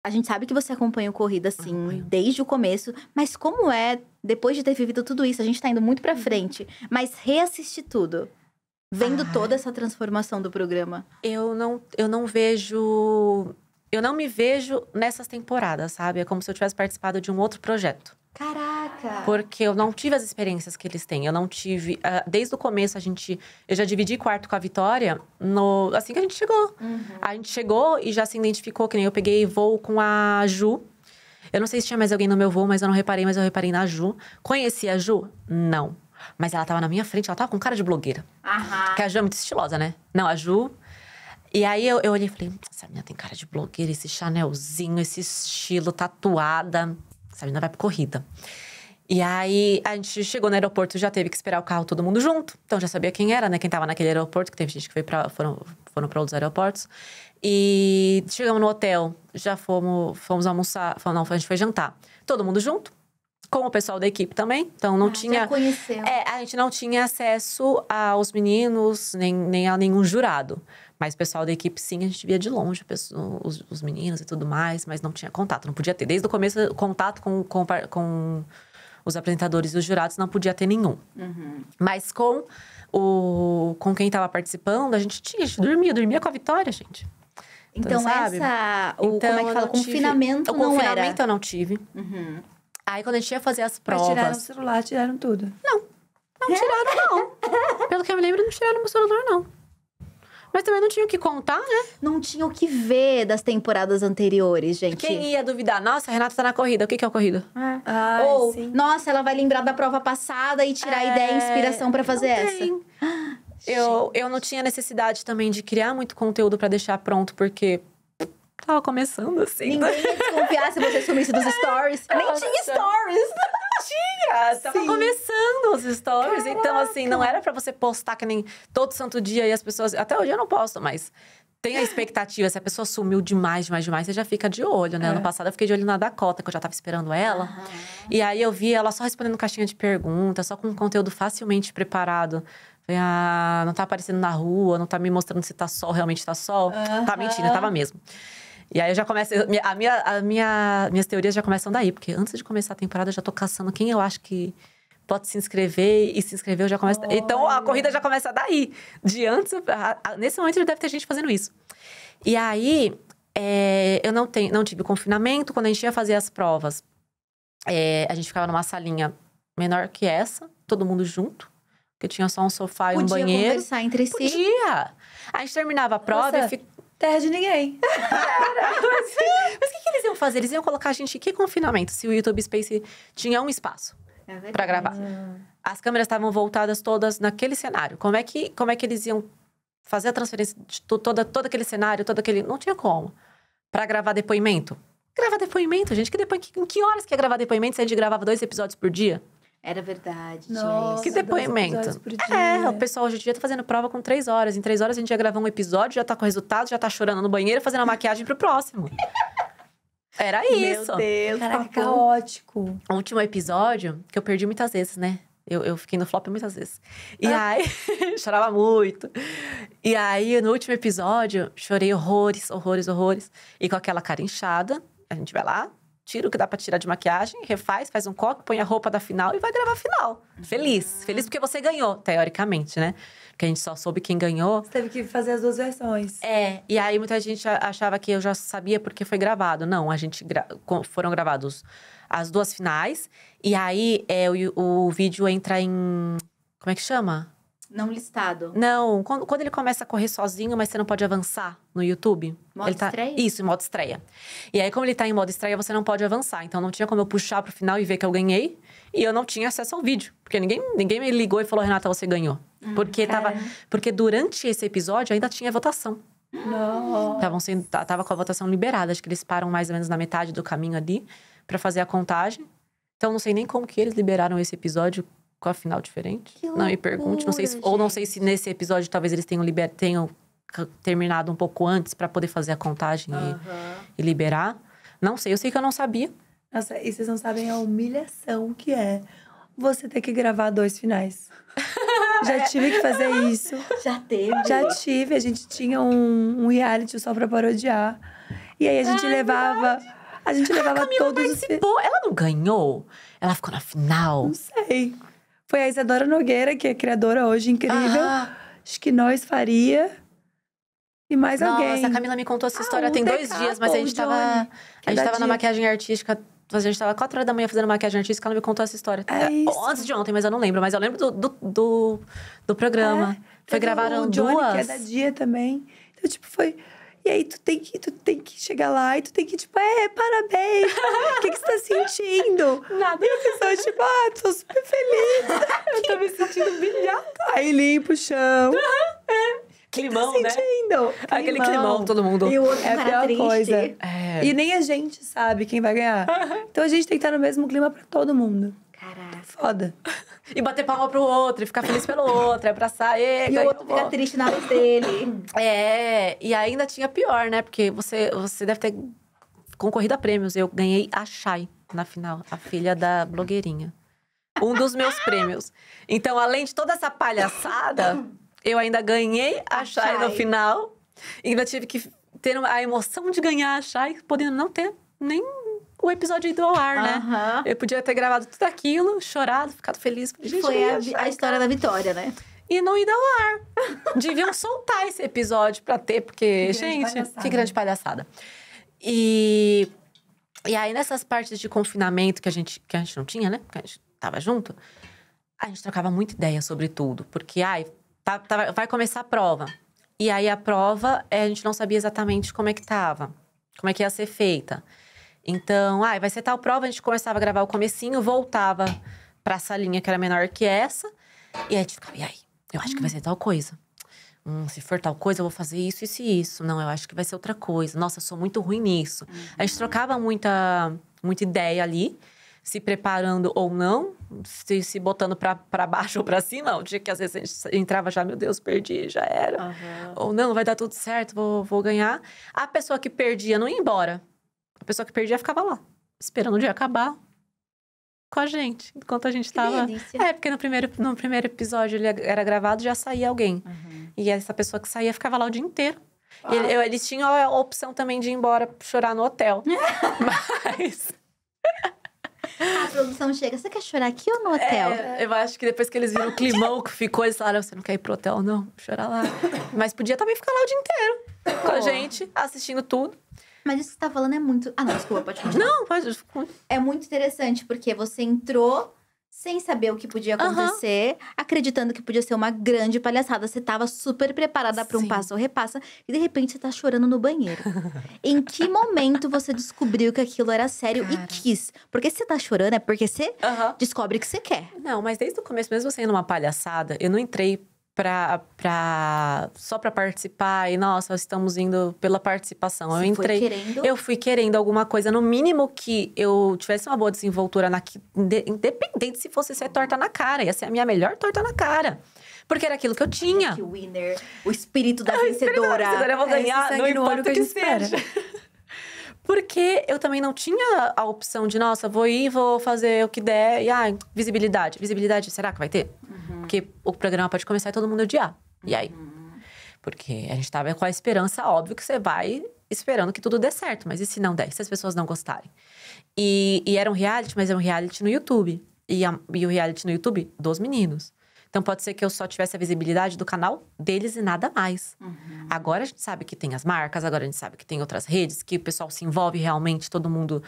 A gente sabe que você acompanha o Corrida, assim, Acompanho. desde o começo. Mas como é, depois de ter vivido tudo isso, a gente tá indo muito pra frente. Mas reassistir tudo, vendo toda essa transformação do programa. Eu não vejo... Eu não me vejo nessas temporadas, sabe? É como se eu tivesse participado de um outro projeto. Caraca! Porque eu não tive as experiências que eles têm. Eu não tive... desde o começo, eu já dividi quarto com a Vitória assim que a gente chegou. A gente chegou e já se identificou, que nem eu peguei voo com a Ju. Eu não sei se tinha mais alguém no meu voo, mas eu não reparei. Mas eu reparei na Ju. Conheci a Ju? Não. Mas ela tava na minha frente, ela tava com cara de blogueira. Porque a Ju é muito estilosa, né? Não, a Ju... E aí eu olhei e falei, essa menina tem cara de blogueira, esse chanelzinho, esse estilo, tatuada. Essa menina vai pra corrida. E aí a gente chegou no aeroporto, já teve que esperar o carro todo mundo junto. Então já sabia quem era, né? Quem tava naquele aeroporto, que teve gente que foram pra outros aeroportos. E chegamos no hotel, já fomos almoçar. Não, a gente foi jantar. Todo mundo junto. Com o pessoal da equipe também. Então não tinha... Já conheceu. a gente não tinha acesso aos meninos, nem a nenhum jurado. Mas o pessoal da equipe, sim, a gente via de longe os meninos e tudo mais, mas não tinha contato, não podia ter. Desde o começo, contato com os apresentadores e os jurados não podia ter nenhum. Mas com quem estava participando, a gente dormia com a Vitória, gente. Então sabe? como é que fala? Confinamento não era. Confinamento eu não tive. Aí, quando a gente ia fazer as provas... Mas tiraram o celular, tiraram tudo. Não tiraram, não. Pelo que eu me lembro, não tiraram meu celular, não. Mas também não tinha o que contar, né? Não tinha o que ver das temporadas anteriores, gente. Quem ia duvidar? Nossa, a Renata tá na corrida. O que é a corrida? Ou, sim. nossa, ela vai lembrar da prova passada e tirar ideia e inspiração pra fazer não essa. tem. Eu não tinha necessidade também de criar muito conteúdo pra deixar pronto, porque tava começando assim. Ninguém ia desconfiar se você sumisse dos stories. Nem tinha stories. Tava começando os stories. Caraca. Então, assim, não era pra você postar que nem todo santo dia e as pessoas... Até hoje eu não posto, mas tem a expectativa. Se a pessoa sumiu demais, você já fica de olho, né? Ano passado eu fiquei de olho na Dakota, que eu já tava esperando ela. E aí eu vi ela só respondendo caixinha de perguntas, só com um conteúdo facilmente preparado. Falei, não tá aparecendo na rua, não tá me mostrando se tá sol, realmente tá sol. Tá mentindo, tava mesmo. E aí eu já começo... Minhas teorias já começam daí. Porque antes de começar a temporada, eu já tô caçando quem eu acho que pode se inscrever. E se inscrever, eu já começo... Então, a corrida já começa daí. De antes... Nesse momento, já deve ter gente fazendo isso. E aí, eu não tive confinamento. Quando a gente ia fazer as provas, a gente ficava numa salinha menor que essa. Todo mundo junto. Porque tinha só um sofá e um banheiro. Podia conversar entre si? Podia! A gente terminava a prova e ficava... Terra de ninguém. Mas o que eles iam fazer? Eles iam colocar a gente... Que confinamento? Se o YouTube Space tinha um espaço pra gravar. As câmeras estavam voltadas todas naquele cenário. Como é que eles iam fazer a transferência de todo aquele cenário, todo aquele... Não tinha como. Pra gravar depoimento. Gravar depoimento, gente. Em que horas que ia gravar depoimento se a gente gravava 2 episódios por dia? Era verdade, Nossa, que depoimento. O pessoal hoje em dia tá fazendo prova com 3 horas. Em 3 horas a gente ia gravar um episódio, já tá com o resultado, já tá chorando no banheiro, fazendo a maquiagem pro próximo. Era isso. Meu Deus, caraca, caótico. O último episódio, que eu perdi muitas vezes, né? Eu fiquei no flop muitas vezes. E aí, chorava muito. E aí, no último episódio, chorei horrores. E com aquela cara inchada, a gente vai lá, tira o que dá pra tirar de maquiagem, refaz, faz um coque, põe a roupa da final e vai gravar a final. Feliz. Feliz porque você ganhou, teoricamente, né? Porque a gente só soube quem ganhou. Você teve que fazer as 2 versões. E aí muita gente achava que eu já sabia porque foi gravado. Não, foram gravados as 2 finais. E aí o vídeo entra em... Como é que chama? Não listado. Não, quando ele começa a correr sozinho, mas você não pode avançar no YouTube. Modo estreia? Isso, em modo estreia. E aí, como ele tá em modo estreia, você não pode avançar. Então, não tinha como eu puxar pro final e ver que eu ganhei. E eu não tinha acesso ao vídeo. Porque ninguém me ligou e falou, Renata, você ganhou. Porque durante esse episódio ainda tinha votação. Tava com a votação liberada. Acho que eles param mais ou menos na metade do caminho ali pra fazer a contagem. Então, não sei nem como que eles liberaram esse episódio com a final diferente. Não me pergunte, não sei se nesse episódio talvez eles tenham terminado um pouco antes pra poder fazer a contagem e liberar. Não sei, eu sei que eu não sabia. Nossa, e vocês não sabem a humilhação que é você ter que gravar 2 finais. Já tive que fazer isso. Já teve? Já tive. A gente tinha um reality só pra parodiar. E aí a gente levava... A gente levava todos os... Ela não ganhou? Ela ficou na final? Não sei. Foi a Isadora Nogueira, que é criadora hoje, incrível. Acho que nós faria. E mais alguém. Nossa, a Camila me contou essa história tem 2 dias, mas a gente tava na maquiagem artística. A gente tava 4 horas da manhã fazendo maquiagem artística, ela me contou essa história. Antes de ontem, mas eu não lembro. Mas eu lembro do programa. Foi gravaram o Johnny, 2. que é da Dia também. Então, tipo, foi... E aí, tu tem que chegar lá e tu tem que, tipo, parabéns. O que você tá sentindo? Nada. E a pessoa, tipo, tô super feliz. Eu tô me sentindo brilhada. Aí limpa o chão. Climão, né? Sentindo. Aquele climão, todo mundo. E o outro É a pior triste. coisa. É. E nem a gente sabe quem vai ganhar. Então a gente tem que estar no mesmo clima pra todo mundo. Caraca. Foda. E bater palma pro outro, e ficar feliz pelo outro, abraçar. E o outro fica triste na vez dele. E ainda tinha pior, né? Porque você deve ter concorrido a prêmios. Eu ganhei a Chay na final, a filha da blogueirinha. Um dos meus prêmios. Então, além de toda essa palhaçada, eu ainda ganhei a Chay no final. E ainda tive que ter a emoção de ganhar a Chay, podendo não ter nem o episódio ido ao ar, né? Eu podia ter gravado tudo aquilo, chorado, ficado feliz. Gente, foi a história da vitória, né? E não ido ao ar. Deviam soltar esse episódio pra ter, porque, que grande palhaçada. E aí, nessas partes de confinamento que a gente não tinha, né? Porque a gente tava junto, a gente trocava muita ideia sobre tudo. Porque, vai começar a prova. E aí, a prova, a gente não sabia exatamente como é que tava. Como é que ia ser feita. Então, vai ser tal prova, a gente começava a gravar o comecinho, voltava pra salinha que era menor que essa. E aí, a gente ficava, e aí? Eu acho que vai ser tal coisa. Se for tal coisa, eu vou fazer isso, isso e isso. Não, eu acho que vai ser outra coisa. Nossa, eu sou muito ruim nisso. A gente trocava muita ideia ali, se preparando ou não, se botando pra baixo ou pra cima. O dia que às vezes a gente entrava já, meu Deus, perdi, já era. Ou não, vai dar tudo certo, vou ganhar. A pessoa que perdia não ia embora. A pessoa que perdia ficava lá, esperando o dia acabar com a gente. Enquanto a gente tava... Porque no primeiro episódio ele era gravado, já saía alguém. E essa pessoa que saía ficava lá o dia inteiro. Eles tinham a opção também de ir embora chorar no hotel. Mas... A produção chega, você quer chorar aqui ou no hotel? Eu acho que depois que eles viram o climão que ficou, eles falaram, você não quer ir pro hotel, não? Chorar lá. Mas podia também ficar lá o dia inteiro. Com a gente, assistindo tudo. Mas isso que você tá falando é muito... não, desculpa, pode continuar. Não, pode. É muito interessante, porque você entrou sem saber o que podia acontecer, acreditando que podia ser uma grande palhaçada. Você tava super preparada pra um passa ou repassa, e de repente você tá chorando no banheiro. Em que momento você descobriu que aquilo era sério e quis? Porque se você tá chorando, é porque você descobre que você quer. Não, mas desde o começo, mesmo sendo uma palhaçada, eu não entrei só pra participar e, nossa, estamos indo pela participação. Eu fui querendo alguma coisa, no mínimo que eu tivesse uma boa desenvoltura independente se fosse ser torta na cara. Ia ser a minha melhor torta na cara. Porque era aquilo que eu tinha. Que winner, o espírito da vencedora. Eu vou ganhar, não importa o que seja. Porque eu também não tinha a opção de, nossa, vou fazer o que der. E, visibilidade. Visibilidade, será que vai ter? Porque o programa pode começar e todo mundo odiar. E aí? Porque a gente tava com a esperança, óbvio, que você vai esperando que tudo dê certo. Mas e se não der? E se as pessoas não gostarem? E era um reality, mas é um reality no YouTube. E o reality no YouTube dos meninos. Então, pode ser que eu só tivesse a visibilidade do canal deles e nada mais. Agora, a gente sabe que tem as marcas. Agora, a gente sabe que tem outras redes. Que o pessoal se envolve realmente. Todo mundo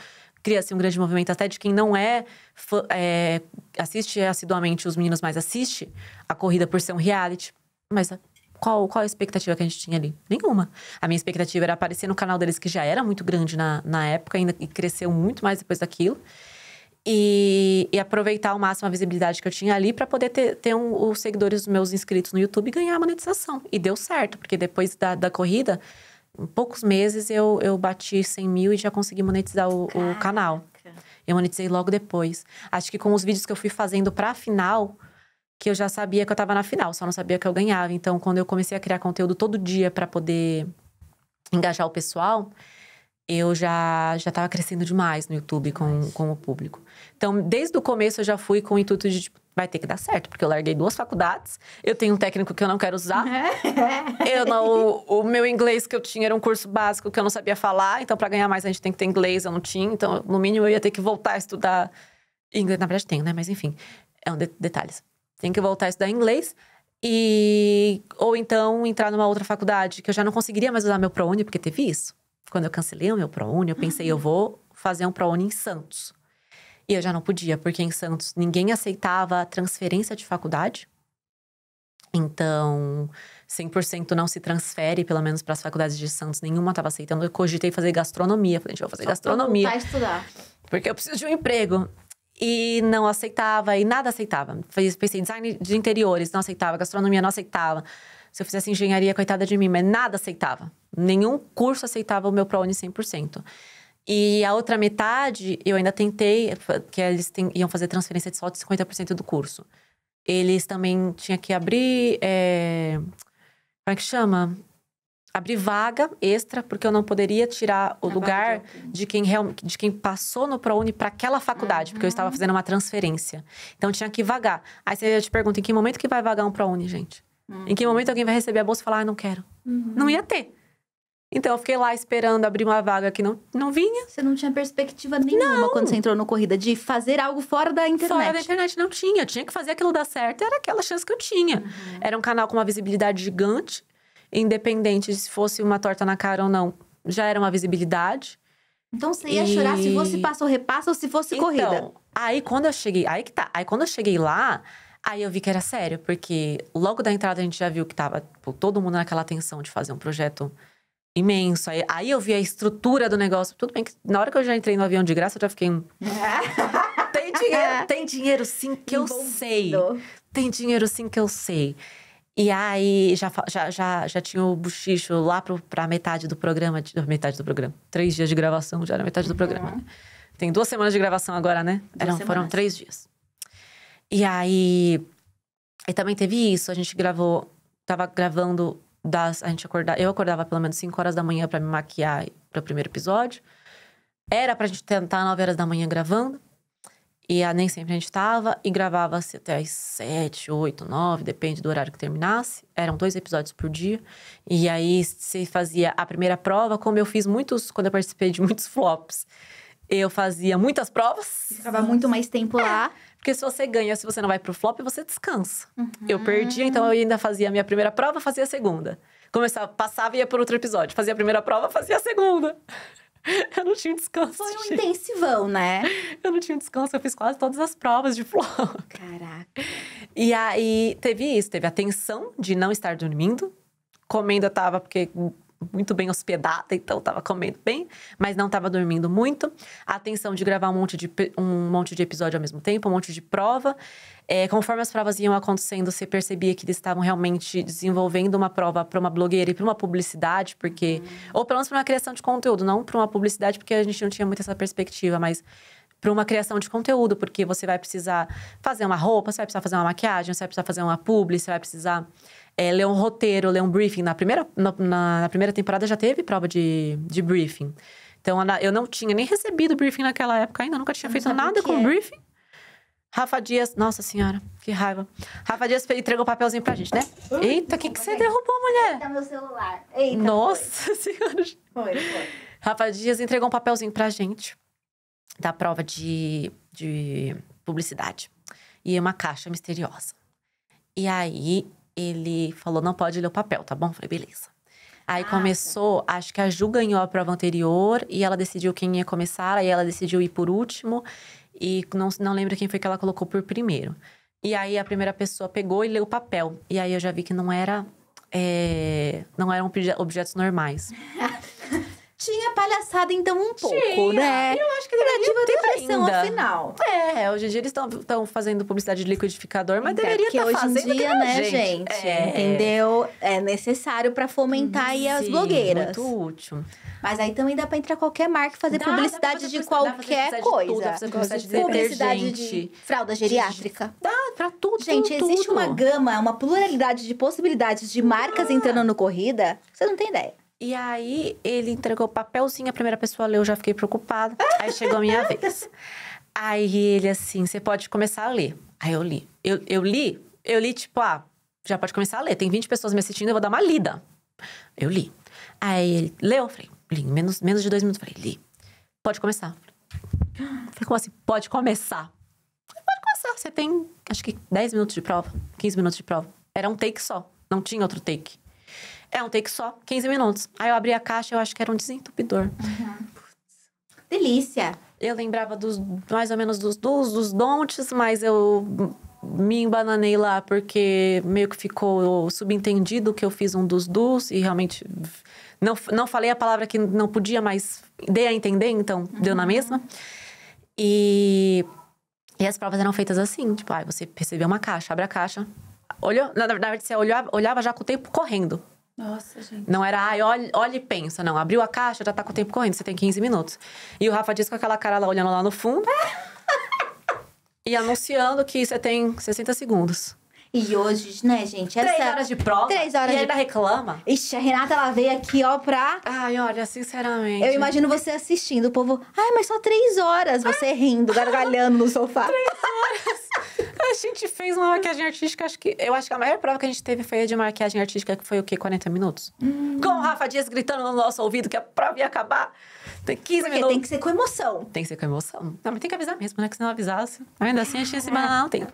cria-se um grande movimento. Até de quem não assiste assiduamente os meninos, mas assiste a corrida por ser um reality. Mas qual a expectativa que a gente tinha ali? Nenhuma. A minha expectativa era aparecer no canal deles, que já era muito grande na época. Ainda, e cresceu muito mais depois daquilo. E aproveitar ao máximo a visibilidade que eu tinha ali para poder ter os seguidores dos meus inscritos no YouTube e ganhar a monetização. E deu certo, porque depois da corrida, em poucos meses eu bati 100 mil e já consegui monetizar o canal. Eu monetizei logo depois. Acho que com os vídeos que eu fui fazendo pra final, que eu já sabia que eu tava na final, só não sabia que eu ganhava. Então, quando eu comecei a criar conteúdo todo dia para poder engajar o pessoal, eu já tava crescendo demais no YouTube com o público. Então, desde o começo, eu já fui com o intuito de, tipo, vai ter que dar certo. Porque eu larguei 2 faculdades, eu tenho um técnico que eu não quero usar. O meu inglês que eu tinha era um curso básico que eu não sabia falar. Então, para ganhar mais, a gente tem que ter inglês, eu não tinha. Então, no mínimo, eu ia ter que voltar a estudar inglês. Na verdade, tenho, né? Mas, enfim, é um detalhes. Tem que voltar a estudar inglês. Ou então, entrar numa outra faculdade, que eu já não conseguiria mais usar meu ProUni, porque teve isso. Quando eu cancelei o meu ProUni, eu pensei, eu vou fazer um ProUni em Santos. E eu já não podia, porque em Santos ninguém aceitava transferência de faculdade. Então, 100% não se transfere, pelo menos para as faculdades de Santos. Nenhuma estava aceitando. Eu cogitei fazer gastronomia. Falei, gente, eu vou fazer gastronomia. Pra estudar. Porque eu preciso de um emprego. E não aceitava, e nada aceitava. Pensei em design de interiores, não aceitava. Gastronomia, não aceitava. Se eu fizesse engenharia, coitada de mim, mas nada aceitava. Nenhum curso aceitava o meu ProUni 100%. E a outra metade, eu ainda tentei, que eles iam fazer transferência de só de 50% do curso. Eles também tinham que abrir, como é que chama? Abrir vaga extra, porque eu não poderia tirar o lugar de quem passou no ProUni para aquela faculdade, porque eu estava fazendo uma transferência. Então, tinha que vagar. Aí você te pergunta, em que momento que vai vagar um ProUni, gente? Em que momento alguém vai receber a bolsa e falar, não quero? Não ia ter. Então, eu fiquei lá esperando abrir uma vaga que não vinha. Você não tinha perspectiva nenhuma quando você entrou no Corrida de fazer algo fora da internet? Fora da internet não tinha. Eu tinha que fazer aquilo dar certo. Era aquela chance que eu tinha. Era um canal com uma visibilidade gigante. Independente se fosse uma torta na cara ou não. Já era uma visibilidade. Então, você ia chorar se fosse passa ou repassa ou se fosse corrida? Aí quando eu cheguei... Aí que tá. Aí quando eu cheguei lá... Aí eu vi que era sério. Porque logo da entrada a gente já viu que tava todo mundo naquela tensão de fazer um projeto... imenso. Aí eu vi a estrutura do negócio. Tudo bem que na hora que eu já entrei no avião de graça, eu já fiquei... Tem dinheiro sim que eu sei. Tem dinheiro sim que eu sei. E aí, já tinha o bochicho lá pra metade do programa. Metade do programa. 3 dias de gravação, já era metade do programa. Tem 2 semanas de gravação agora, né? Foram 3 dias. E aí... E também teve isso. A gente tava gravando... eu acordava pelo menos 5 horas da manhã pra me maquiar para o primeiro episódio. Era pra gente tentar 9 horas da manhã gravando. E nem sempre a gente tava. E gravava-se até às 7, 8, 9, depende do horário que terminasse. Eram 2 episódios por dia. E aí você fazia a primeira prova, como eu fiz quando eu participei de muitos flops. Eu fazia muitas provas. Ficava muito mais tempo lá. Porque se você ganha, se você não vai pro flop, você descansa. Eu perdia, então eu ainda fazia a minha primeira prova, fazia a segunda. Passava e ia por outro episódio. Fazia a primeira prova, fazia a segunda. Eu não tinha descanso. Foi um intensivão, né? Eu não tinha descanso, eu fiz quase todas as provas de flop. Caraca. E aí, teve a tensão de não estar dormindo. Comendo eu tava, porque... muito bem hospedada, então tava comendo bem, mas não tava dormindo muito. A tensão de gravar um monte de episódio ao mesmo tempo, um monte de prova. Conforme as provas iam acontecendo, você percebia que eles estavam realmente desenvolvendo uma prova para uma blogueira e para uma publicidade, porque... Ou pelo menos para uma criação de conteúdo, não para uma publicidade, porque a gente não tinha muito essa perspectiva, mas... para uma criação de conteúdo, porque você vai precisar fazer uma roupa, você vai precisar fazer uma maquiagem, você vai precisar fazer uma publi, você vai precisar ler um roteiro, ler um briefing. Na primeira temporada já teve prova de briefing. Então, eu não tinha nem recebido briefing naquela época ainda, nunca tinha feito nada com briefing. Rafa Dias, nossa senhora, que raiva. Rafa Dias entregou um papelzinho pra gente, né? Eita, o que você derrubou, mulher? Tá meu celular. Eita, nossa senhora. Foi. Rafa Dias entregou um papelzinho pra gente. Da prova de publicidade. E uma caixa misteriosa. E aí, ele falou, não pode ler o papel, tá bom? Eu falei, beleza. Aí começou, acho que a Ju ganhou a prova anterior. E ela decidiu quem ia começar. Aí ela decidiu ir por último. E não lembro quem foi que ela colocou por primeiro. E aí, a primeira pessoa pegou e leu o papel. E aí, eu já vi que não eram objetos normais. Tinha palhaçada, então, um pouco, né? Eu acho que deveria ter pressão, afinal. Hoje em dia eles estão fazendo publicidade de liquidificador, mas deveria estar hoje fazendo em dia, né, gente? Entendeu? É necessário pra fomentar aí as blogueiras. Muito útil. Mas aí também dá pra entrar qualquer marca e fazer publicidade de qualquer coisa. Publicidade de fralda geriátrica. Dá pra tudo. Gente, existe uma gama, uma pluralidade de possibilidades de marcas entrando no Corrida. Você não tem ideia. E aí, ele entregou o papelzinho, a primeira pessoa leu, eu já fiquei preocupada. Aí chegou a minha vez. Aí ele assim, você pode começar a ler. Aí eu li. Eu li, tipo, já pode começar a ler. Tem 20 pessoas me assistindo, eu vou dar uma lida. Eu li. Aí ele leu, eu falei, li, menos de 2 minutos. Falei, li. Pode começar. Falei, como assim? Pode começar? Falei, pode começar. Você tem, acho que 10 minutos de prova, 15 minutos de prova. Era um take só, não tinha outro take. É um take só, 15 minutos. Aí eu abri a caixa, eu acho que era um desentupidor. Delícia! Eu lembrava mais ou menos dos don'ts, mas eu me embananei lá porque meio que ficou subentendido que eu fiz um dos do's e realmente não falei a palavra que não podia, mas dei a entender, então deu na mesma. E as provas eram feitas assim, tipo, você recebeu uma caixa, abre a caixa, olhou, na verdade você olhava já com o tempo correndo. Nossa, gente. Não era, olha e pensa. Não, abriu a caixa, já tá com o tempo correndo. Você tem 15 minutos. E o Rafa disse com aquela cara lá, olhando lá no fundo. E anunciando que você tem 60 segundos. E hoje, né, gente? 3 horas de prova. 3 horas e ainda reclama. Ixi, a Renata, ela veio aqui, ó, pra... Ai, olha, sinceramente. Eu imagino você assistindo, o povo... Ai, mas só 3 horas. Você rindo, gargalhando no sofá. 3 horas. A gente fez uma maquiagem artística, eu acho que a maior prova que a gente teve foi a de maquiagem artística, que foi o quê? 40 minutos? Com o Rafa Dias gritando no nosso ouvido que a prova ia acabar. Tem 15 minutos. Porque tem que ser com emoção. Tem que ser com emoção. Não, mas tem que avisar mesmo, né? Que se não avisasse... Ainda assim, a gente ia se banana, não tem.